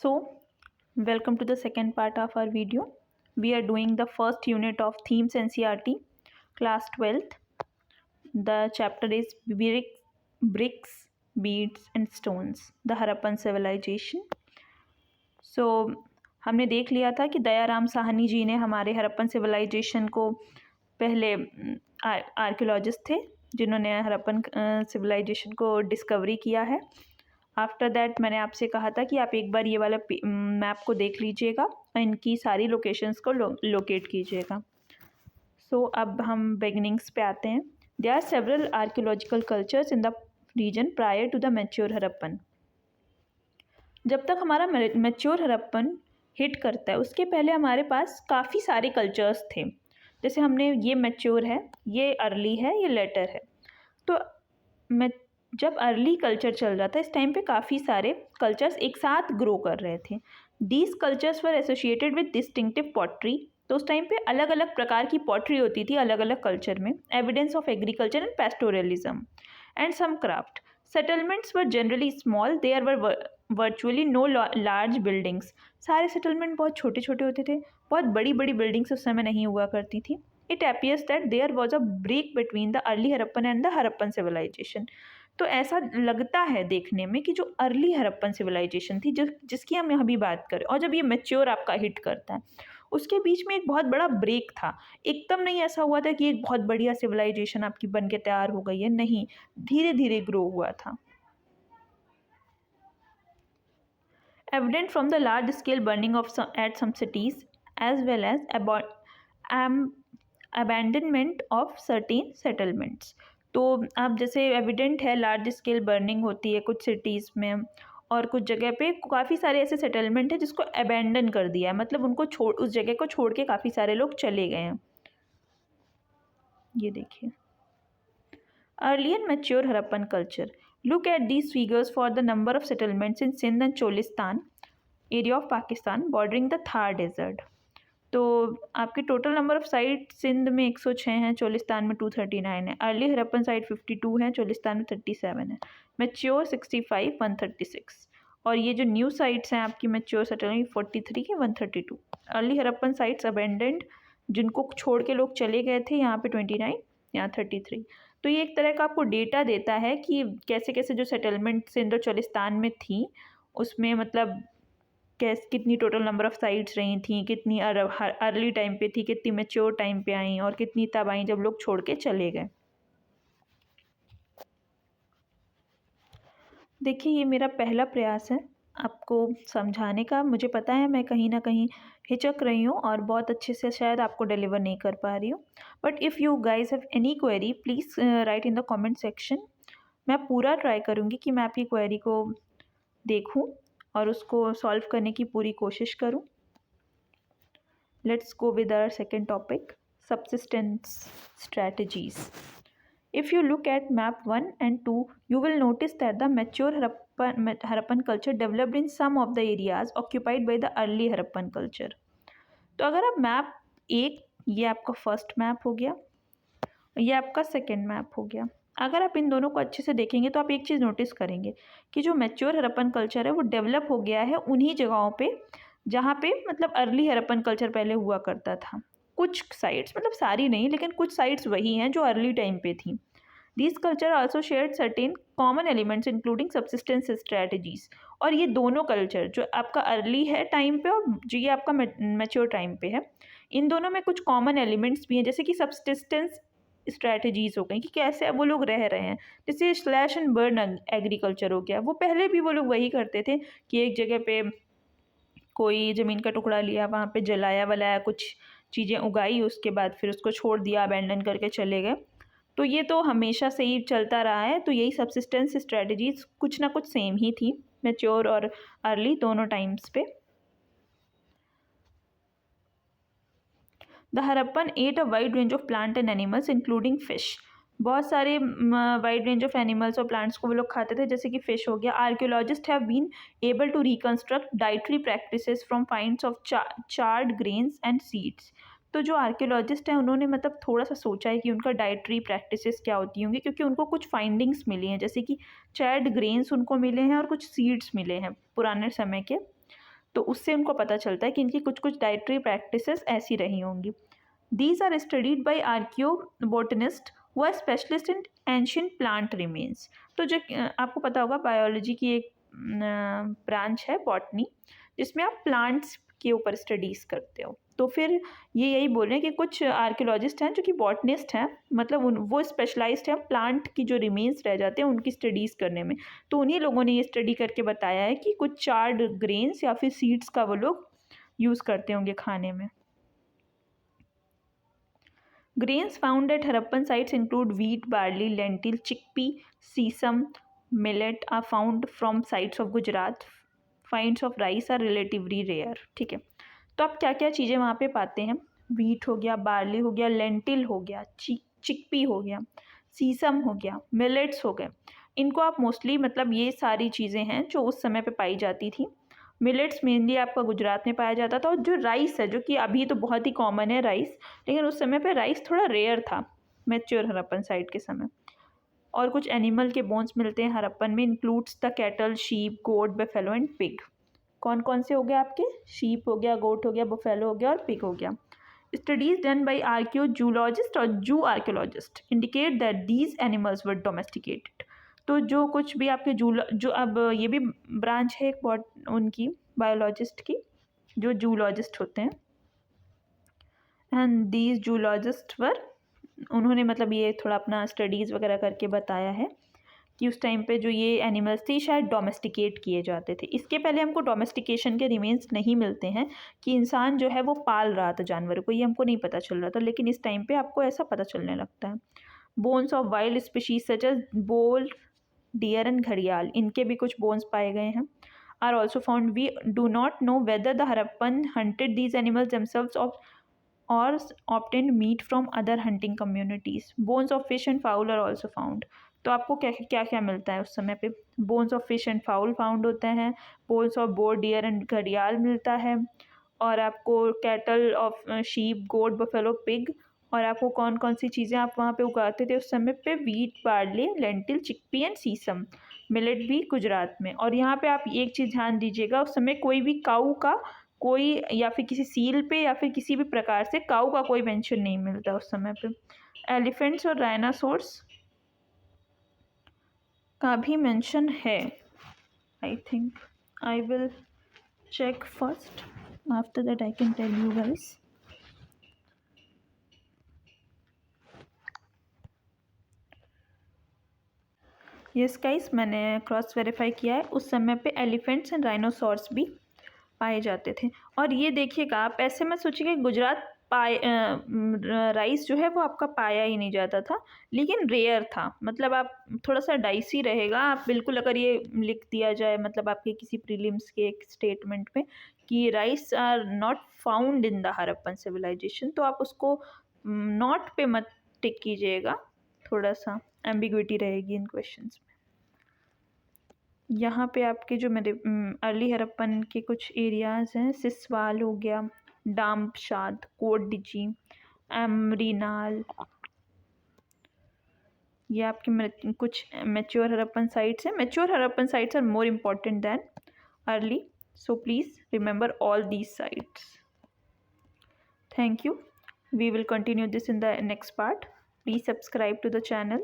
So, welcome to the second part of our video. We are doing the first unit of Themes NCERT, class 12th. The chapter is Bricks, Beads and Stones, the Harappan Civilization. So, हमने देख लिया था कि दयाराम साहनी जी ने हमारे Harappan civilisation को पहले archaeologist थे जिन्होंने हरप्पन सिविलाइजेशन को डिस्कवरी किया है। आफ्टर दैट मैंने आपसे कहा था कि आप एक बार ये वाला मैप को देख लीजिएगा और इनकी सारी लोकेशंस को लोकेट कीजिएगा। सो अब हम बिगनिंग्स पे आते हैं। There are several archaeological cultures in the region prior to the mature Harappan. जब तक हमारा मैच्योर हरप्पन हिट करता है उसके पहले हमारे पास काफ़ी सारे कल्चर्स थे। जैसे हमने ये मैच्योर है, ये अर्ली है, ये लेटर है। तो जब अर्ली कल्चर चल रहा था इस टाइम पे काफ़ी सारे कल्चर्स एक साथ ग्रो कर रहे थे। These cultures were associated with distinctive pottery. तो उस टाइम पे अलग अलग प्रकार की पॉटरी होती थी अलग अलग कल्चर में। Evidence of agriculture and pastoralism and some craft. Settlements were generally small, there were virtually no large buildings. सारे सेटलमेंट बहुत छोटे छोटे होते थे, बहुत बड़ी बड़ी बिल्डिंग्स उस समय नहीं हुआ करती थी। It appears that there was a break between the early Harappan and the Harappan civilization। तो ऐसा लगता है देखने में कि जो अर्ली हरप्पन सिविलाइजेशन थी जिसकी हम यहाँ भी बात करें और जब ये मैच्योर आपका हिट करता है उसके बीच में एक बहुत बड़ा ब्रेक था। एकदम नहीं ऐसा हुआ था कि एक बहुत बढ़िया सिविलाइजेशन आपकी बन के तैयार हो गई है, नहीं, धीरे धीरे ग्रो हुआ था। Evident from the large scale burning of at some cities as well as abandonment of certain settlements. तो अब जैसे एविडेंट है लार्ज स्केल बर्निंग होती है कुछ सिटीज़ में और कुछ जगह पे काफ़ी सारे ऐसे सेटलमेंट है जिसको अबैंडन कर दिया है, मतलब उनको उस जगह को छोड़ के काफ़ी सारे लोग चले गए हैं। ये देखिए early and mature Harappan culture. Look at these figures for the number of settlements in Sindh and Cholistan area of Pakistan bordering the Thar desert. तो आपके total number of site Sindh में 106 हैं, चोलिस्तान में 239 है। अर्ली हरप्पन साइट 52 है, चोलिस्तान में 37 है। मैच्योर 65, 136। और ये जो न्यू साइट्स हैं आपकी मैच्योर सेटलमेंट 43 है, 132। अर्ली हरप्पन साइट्स अबेंडेंड जिनको छोड़ के लोग चले गए थे यहाँ पे 29, यहाँ 33। तो ये एक तरह का आपको डेटा देता है कि कैसे कैसे जो सेटलमेंट सिंध और चोलिस्तान में थी उसमें मतलब कितनी टोटल नंबर ऑफ साइट्स रही थी, कितनी अर्ली टाइम पे थी, कितनी मैच्योर टाइम पे आई और कितनी तब आई जब लोग छोड़ के चले गए। देखिए ये मेरा पहला प्रयास है आपको समझाने का। मुझे पता है मैं कहीं ना कहीं हिचक रही हूँ और बहुत अच्छे से शायद आपको डिलीवर नहीं कर पा रही हूँ, but if you guys have any query please write in the comment section. मैं पूरा ट्राई करूँगी कि मैं आपकी क्वेरी को देखूँ और उसको सॉल्व करने की पूरी कोशिश करूँ। Let's go with our second topic, subsistence strategies. If you look at map 1 and 2, you will notice that the mature Harappan culture developed in some of the areas occupied by the early Harappan culture. तो अगर आप map एक, ये आपका first map हो गया, ये आपका सेकेंड मैप हो गया। अगर आप इन दोनों को अच्छे से देखेंगे तो आप एक चीज़ नोटिस करेंगे कि जो मैच्योर हरप्पन कल्चर है वो डेवलप हो गया है उन्हीं जगहों पे जहाँ पे मतलब अर्ली हरप्पन कल्चर पहले हुआ करता था। कुछ साइट्स, मतलब सारी नहीं लेकिन कुछ साइट्स वही हैं जो अर्ली टाइम पे थी। This culture also shared certain common elements including subsistence strategies. और ये दोनों कल्चर जो आपका अर्ली है टाइम पे और जो ये आपका मैच्योर टाइम पे है, इन दोनों में कुछ कॉमन एलिमेंट्स भी हैं जैसे कि सब्सिस्टेंस स्ट्रैटेजीज हो गई कि कैसे वो लोग रह रहे हैं। जैसे स्लैश एंड बर्न एग्रीकल्चर हो गया, वो पहले भी वो लोग वही करते थे कि एक जगह पे कोई ज़मीन का टुकड़ा लिया, वहाँ पे जलाया वलाया, कुछ चीज़ें उगाई, उसके बाद फिर उसको छोड़ दिया, अबैंडन करके चले गए। तो ये तो हमेशा से ही चलता रहा है। तो यही सब्सिस्टेंस स्ट्रैटेजीज कुछ ना कुछ सेम ही थी मैच्योर और अर्ली दोनों टाइम्स पे। The Harappan at a wide range of plant and animals including fish. बहुत सारे वाइड रेंज ऑफ एनिमल्स और प्लांट्स को वो लोग खाते थे जैसे कि फ़िश हो गया। Archaeologist have been able to reconstruct dietary practices from finds of charred grains and seeds. तो जो आर्कियोलॉजिस्ट हैं उन्होंने मतलब थोड़ा सा सोचा है कि उनका डाइटरी प्रैक्टिसेस क्या होती होंगी, क्योंकि उनको कुछ फाइंडिंग्स मिली हैं जैसे कि चार्ड ग्रेन्स उनको मिले हैं और कुछ सीड्स मिले हैं पुराने समय के। तो उससे उनको पता चलता है कि इनकी कुछ कुछ डाइटरी प्रैक्टिसेस ऐसी रही होंगी। These are studied by archaeobotanists who are specialist in ancient plant remains। तो जो आपको पता होगा बायोलॉजी की एक ब्रांच है बॉटनी, जिसमें आप प्लांट्स के ऊपर स्टडीज़ करते हो। तो फिर ये यही बोल रहे हैं कि कुछ आर्कियोलॉजिस्ट हैं जो कि बॉटनिस्ट हैं, मतलब वो स्पेशलाइज्ड हैं प्लांट की जो रिमेन्स रह जाते हैं उनकी स्टडीज़ करने में। तो उन्हीं लोगों ने ये स्टडी करके बताया है कि कुछ चार्ड ग्रेन्स या फिर सीड्स का वो लोग यूज़ करते होंगे खाने में। Grains found at Harappan sites include wheat, barley, lentil, chickpea, sesame, millet are found from sites of Gujarat. Finds of rice are relatively rare। ठीक है, तो आप क्या क्या चीज़ें वहाँ पे पाते हैं? व्हीट हो गया, बार्ली हो गया, लेंटिल हो गया, चिकपी हो गया, सीसम हो गया, मिलेट्स हो गए। इनको आप मोस्टली मतलब ये सारी चीज़ें हैं जो उस समय पे पाई जाती थी। मिलेट्स मेनली आपका गुजरात में पाया जाता था, और जो राइस है जो कि अभी तो बहुत ही कॉमन है राइस, लेकिन उस समय पे राइस थोड़ा रेयर था मैच्योर हरप्पन साइट के समय। और कुछ एनिमल के बोन्स मिलते हैं हरप्पन में, includes the cattle, sheep, goat, buffalo and pig. कौन कौन से हो गए आपके? शीप हो गया, गोट हो गया, बफेलो हो गया और पिग हो गया। स्टडीज डन बाई आर्कियोजूलॉजिस्ट और जू archaeologist indicate that these animals were domesticated. तो जो कुछ भी आपके जो अब ये भी ब्रांच है एक उनकी बायोलॉजिस्ट की, जो जूलॉजिस्ट होते हैं, एंड दीज जूलॉजिस्ट वर, उन्होंने मतलब ये थोड़ा अपना स्टडीज़ वगैरह करके बताया है कि उस टाइम पे जो ये एनिमल्स थे शायद डोमेस्टिकेट किए जाते थे। इसके पहले हमको डोमेस्टिकेशन के रिमेन्स नहीं मिलते हैं कि इंसान जो है वो पाल रहा था जानवर को, ये हमको नहीं पता चल रहा था, लेकिन इस टाइम पे आपको ऐसा पता चलने लगता है। Bones of wild species such as boar, deer and घड़ियाल, इनके भी कुछ बोन्स पाए गए हैं। Are also found. We do not know whether the Harappan hunted these animals themselves of or obtained meat from other hunting communities। Bones of fish and fowl are also found। तो आपको क्या क्या क्या मिलता है उस समय पे? Bones of fish and fowl found होते हैं, bones of boar, deer and घड़ियाल मिलता है, और आपको cattle of sheep, goat, buffalo, pig. और आपको कौन कौन सी चीज़ें आप वहाँ पे उगाते थे उस समय पे? Wheat, barley, lentil, chickpea and sesame. Millet भी गुजरात में। और यहाँ पे आप एक चीज़ ध्यान दीजिएगा, उस समय कोई भी काऊ का कोई, या फिर किसी सील पे या फिर किसी भी प्रकार से काऊ का कोई मेंशन नहीं मिलता उस समय पे। एलिफेंट्स और डायनासोर्स का भी मेंशन है। I think I will check first, after that I can tell you guys. Yes guys, मैंने क्रॉस वेरीफाई किया है, उस समय पे एलिफेंट्स एंड डायनासोर्स भी पाए जाते थे। और ये देखिएगा, आप ऐसे मत सोचिए कि गुजरात राइस जो है वो आपका पाया ही नहीं जाता था, लेकिन रेयर था। मतलब आप थोड़ा सा डाइसी रहेगा, आप बिल्कुल अगर ये लिख दिया जाए मतलब आपके किसी प्रीलिम्स के एक स्टेटमेंट में कि rice are not found in the Harappan civilisation, तो आप उसको नॉट पे मत टिक कीजिएगा, थोड़ा सा एम्बिग्विटी रहेगी इन क्वेश्चंस में। यहाँ पे आपके जो मेरे अर्ली हरप्पन के कुछ एरियाज़ हैं, सिसवाल हो गया, डाम्पशाद, कोटडिजी, एमरीनाल, ये आपके कुछ मैच्योर हरप्पन साइट्स हैं। Mature Harappan sites are more important than early, so please remember all these sites। Thank you। We will continue this in the next part। Please subscribe to the channel।